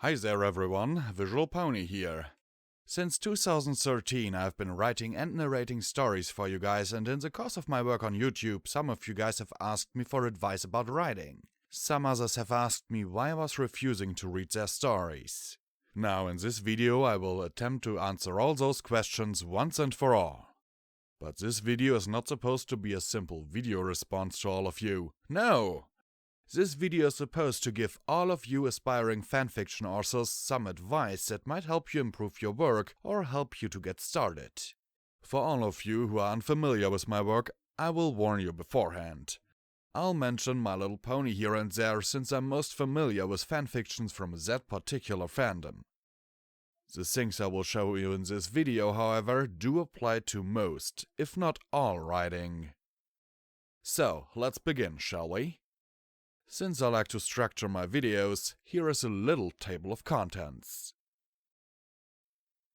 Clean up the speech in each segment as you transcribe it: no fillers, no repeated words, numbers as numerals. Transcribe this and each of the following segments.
Hi there everyone, Visual Pony here. Since 2013 I've been writing and narrating stories for you guys, and in the course of my work on YouTube some of you guys have asked me for advice about writing. Some others have asked me why I was refusing to read their stories. Now in this video I will attempt to answer all those questions once and for all. But this video is not supposed to be a simple video response to all of you. No! This video is supposed to give all of you aspiring fanfiction authors some advice that might help you improve your work or help you to get started. For all of you who are unfamiliar with my work, I will warn you beforehand. I'll mention My Little Pony here and there since I'm most familiar with fanfictions from that particular fandom. The things I will show you in this video, however, do apply to most, if not all, writing. So, let's begin, shall we? Since I like to structure my videos, here is a little table of contents.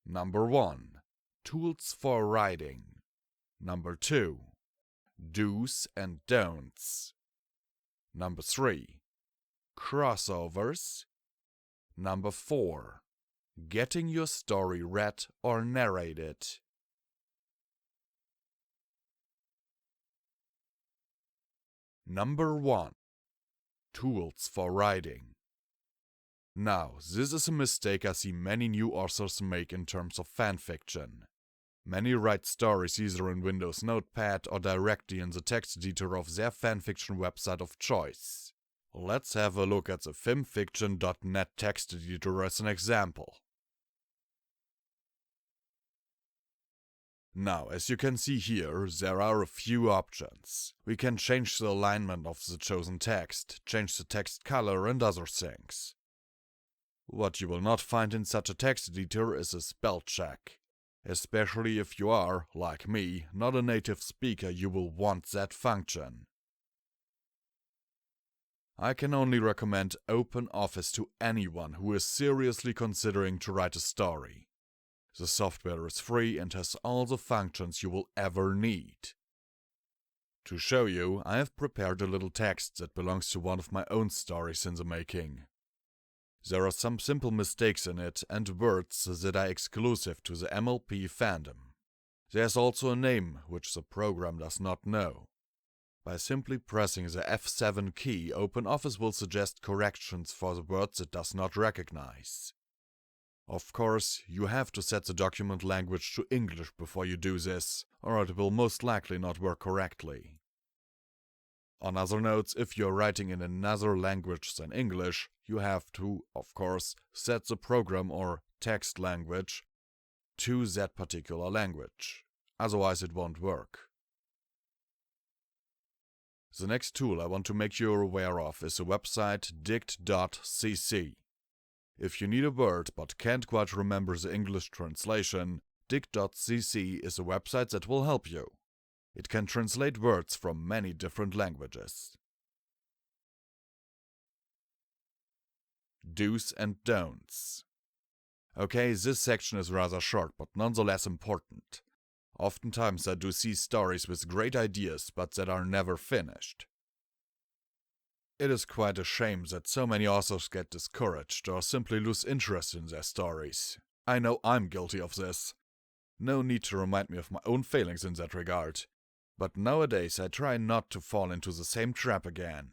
Number 1. Tools for writing. Number 2. Do's and don'ts. Number 3. Crossovers. Number 4. Getting your story read or narrated. Number 1. Tools for writing. Now, this is a mistake I see many new authors make in terms of fanfiction. Many write stories either in Windows Notepad or directly in the text editor of their fanfiction website of choice. Let's have a look at the fanfiction.net text editor as an example. Now, as you can see here, there are a few options. We can change the alignment of the chosen text, change the text color and other things. What you will not find in such a text editor is a spell check. Especially if you are, like me, not a native speaker, you will want that function. I can only recommend OpenOffice to anyone who is seriously considering to write a story. The software is free and has all the functions you will ever need. To show you, I have prepared a little text that belongs to one of my own stories in the making. There are some simple mistakes in it and words that are exclusive to the MLP fandom. There's also a name which the program does not know. By simply pressing the F7 key, OpenOffice will suggest corrections for the words it does not recognize. Of course, you have to set the document language to English before you do this, or it will most likely not work correctly. On other notes, if you're writing in another language than English, you have to, of course, set the program or text language to that particular language. Otherwise it won't work. The next tool I want to make you aware of is the website dict.cc. If you need a word but can't quite remember the English translation, dict.cc is a website that will help you. It can translate words from many different languages. Do's and don'ts. Okay, this section is rather short, but nonetheless important. Oftentimes I do see stories with great ideas, but that are never finished. It is quite a shame that so many authors get discouraged or simply lose interest in their stories. I know I'm guilty of this. No need to remind me of my own failings in that regard. But nowadays I try not to fall into the same trap again.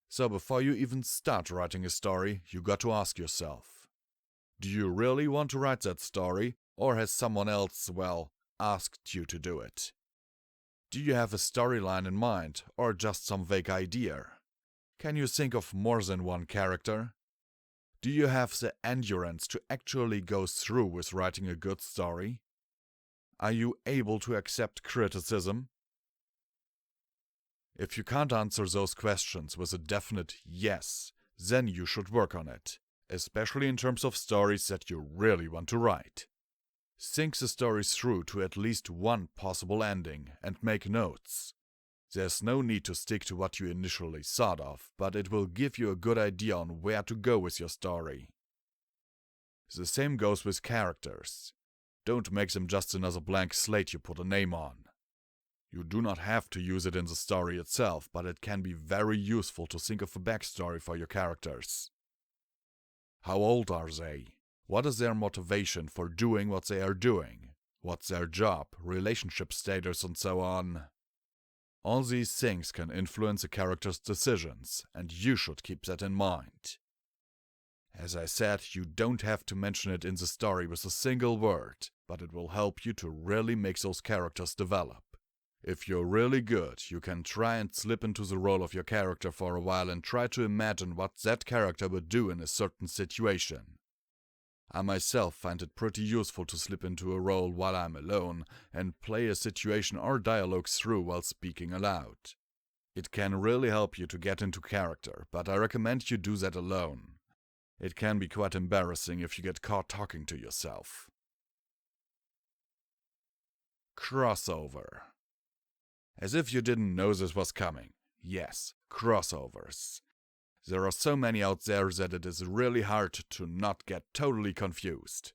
So before you even start writing a story, you got to ask yourself, do you really want to write that story, or has someone else, well, asked you to do it? Do you have a storyline in mind, or just some vague idea? Can you think of more than one character? Do you have the endurance to actually go through with writing a good story? Are you able to accept criticism? If you can't answer those questions with a definite yes, then you should work on it, especially in terms of stories that you really want to write. Think the story through to at least one possible ending and make notes. There's no need to stick to what you initially thought of, but it will give you a good idea on where to go with your story. The same goes with characters. Don't make them just another blank slate you put a name on. You do not have to use it in the story itself, but it can be very useful to think of a backstory for your characters. How old are they? What is their motivation for doing what they are doing? What's their job, relationship status, and so on? All these things can influence a character's decisions, and you should keep that in mind. As I said, you don't have to mention it in the story with a single word, but it will help you to really make those characters develop. If you're really good, you can try and slip into the role of your character for a while and try to imagine what that character would do in a certain situation. I myself find it pretty useful to slip into a role while I'm alone and play a situation or dialogue through while speaking aloud. It can really help you to get into character, but I recommend you do that alone. It can be quite embarrassing if you get caught talking to yourself. Crossover. As if you didn't know this was coming. Yes, crossovers. There are so many out there that it is really hard to not get totally confused.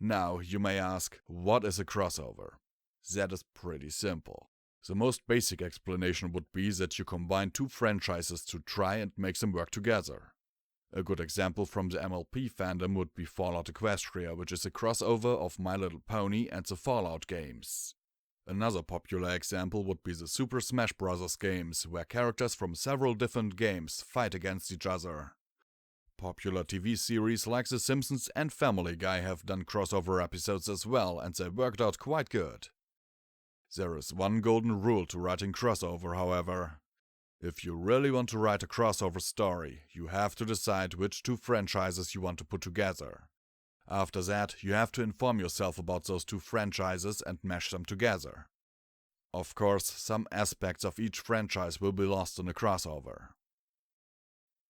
Now, you may ask, what is a crossover? That is pretty simple. The most basic explanation would be that you combine two franchises to try and make them work together. A good example from the MLP fandom would be Fallout Equestria, which is a crossover of My Little Pony and the Fallout games. Another popular example would be the Super Smash Bros. Games, where characters from several different games fight against each other. Popular TV series like The Simpsons and Family Guy have done crossover episodes as well, and they worked out quite good. There is one golden rule to writing crossover, however. If you really want to write a crossover story, you have to decide which two franchises you want to put together. After that, you have to inform yourself about those two franchises and mesh them together. Of course, some aspects of each franchise will be lost in a crossover.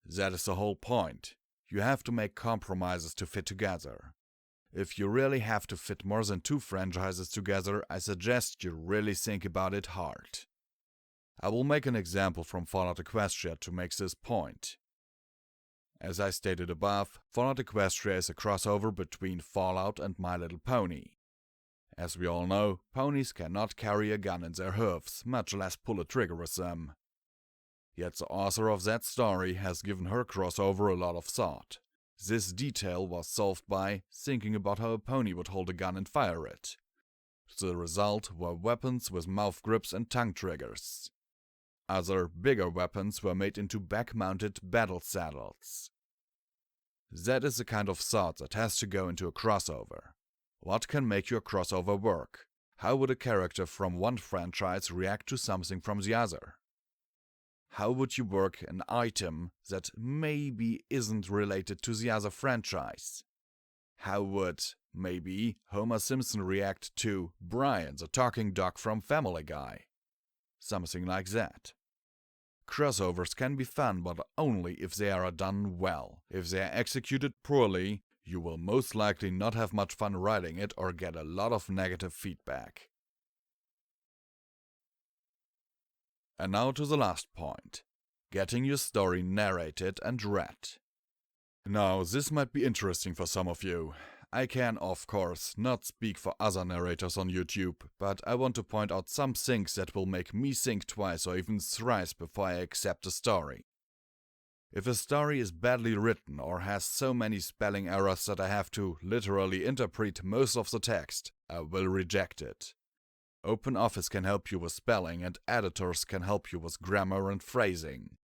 That is the whole point. You have to make compromises to fit together. If you really have to fit more than two franchises together, I suggest you really think about it hard. I will make an example from Fallout Equestria to make this point. As I stated above, Fallout Equestria is a crossover between Fallout and My Little Pony. As we all know, ponies cannot carry a gun in their hooves, much less pull a trigger with them. Yet the author of that story has given her crossover a lot of thought. This detail was solved by thinking about how a pony would hold a gun and fire it. The result were weapons with mouth grips and tongue triggers. Other, bigger weapons were made into back-mounted battle saddles. That is the kind of thought that has to go into a crossover. What can make your crossover work? How would a character from one franchise react to something from the other? How would you work an item that maybe isn't related to the other franchise? How would, maybe, Homer Simpson react to Brian, the talking dog from Family Guy? Something like that. Crossovers can be fun, but only if they are done well. If they are executed poorly, you will most likely not have much fun writing it or get a lot of negative feedback. And now to the last point. Getting your story narrated and read. Now, this might be interesting for some of you. I can, of course, not speak for other narrators on YouTube, but I want to point out some things that will make me think twice or even thrice before I accept a story. If a story is badly written or has so many spelling errors that I have to literally interpret most of the text, I will reject it. OpenOffice can help you with spelling and editors can help you with grammar and phrasing.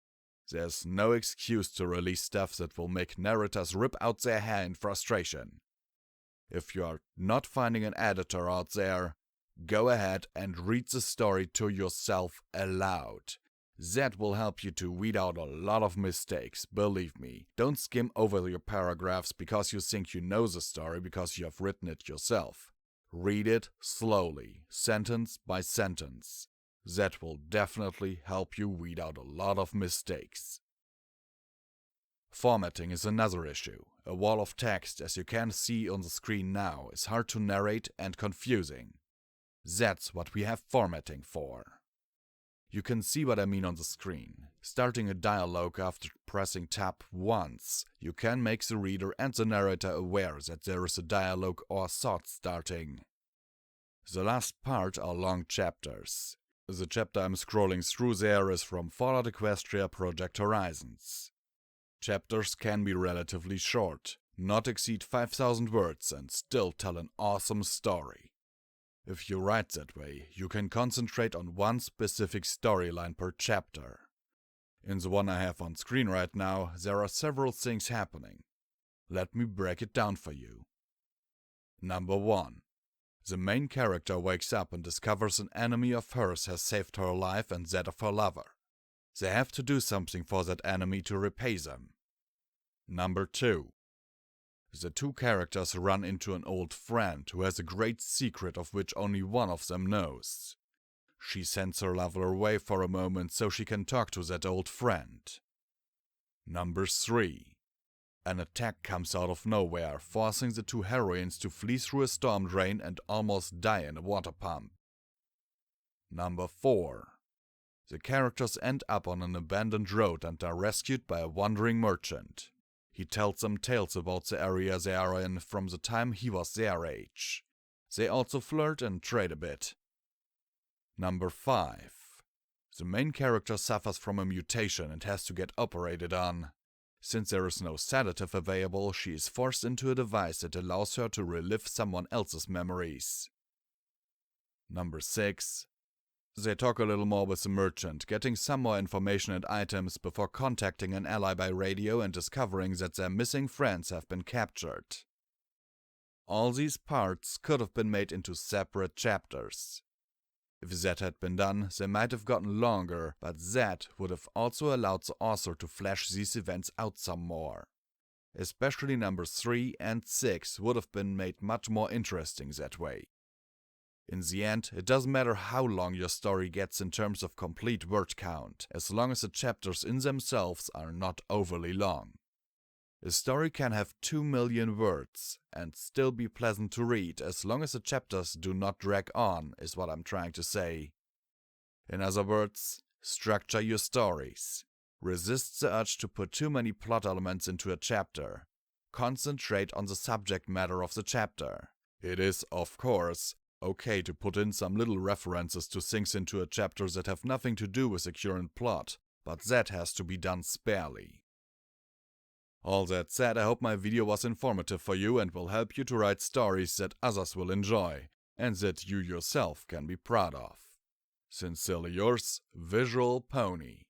There's no excuse to release stuff that will make narrators rip out their hair in frustration. If you are not finding an editor out there, go ahead and read the story to yourself aloud. That will help you to weed out a lot of mistakes, believe me. Don't skim over your paragraphs because you think you know the story because you have written it yourself. Read it slowly, sentence by sentence. That will definitely help you weed out a lot of mistakes. Formatting is another issue. A wall of text, as you can see on the screen now, is hard to narrate and confusing. That's what we have formatting for. You can see what I mean on the screen. Starting a dialogue after pressing tab once, you can make the reader and the narrator aware that there is a dialogue or thought starting. The last part are long chapters. The chapter I'm scrolling through there is from Fallout Equestria Project Horizons. Chapters can be relatively short, not exceed 5,000 words and still tell an awesome story. If you write that way, you can concentrate on one specific storyline per chapter. In the one I have on screen right now, there are several things happening. Let me break it down for you. Number 1. The main character wakes up and discovers an enemy of hers has saved her life and that of her lover. They have to do something for that enemy to repay them. Number 2. The two characters run into an old friend who has a great secret of which only one of them knows. She sends her lover away for a moment so she can talk to that old friend. Number 3. An attack comes out of nowhere, forcing the two heroines to flee through a storm drain and almost die in a water pump. Number 4. The characters end up on an abandoned road and are rescued by a wandering merchant. He tells them tales about the area they are in from the time he was their age. They also flirt and trade a bit. Number 5. The main character suffers from a mutation and has to get operated on. Since there is no sedative available, she is forced into a device that allows her to relive someone else's memories. Number 6. They talk a little more with the merchant, getting some more information and items before contacting an ally by radio and discovering that their missing friends have been captured. All these parts could have been made into separate chapters. If that had been done, they might have gotten longer, but that would have also allowed the author to flesh these events out some more. Especially numbers 3 and 6 would have been made much more interesting that way. In the end, it doesn't matter how long your story gets in terms of complete word count, as long as the chapters in themselves are not overly long. A story can have 2 million words and still be pleasant to read as long as the chapters do not drag on, is what I'm trying to say. In other words, structure your stories. Resist the urge to put too many plot elements into a chapter. Concentrate on the subject matter of the chapter. It is, of course, okay to put in some little references to things into a chapter that have nothing to do with the current plot, but that has to be done sparely. All that said, I hope my video was informative for you and will help you to write stories that others will enjoy, and that you yourself can be proud of. Sincerely yours, Visual Pony.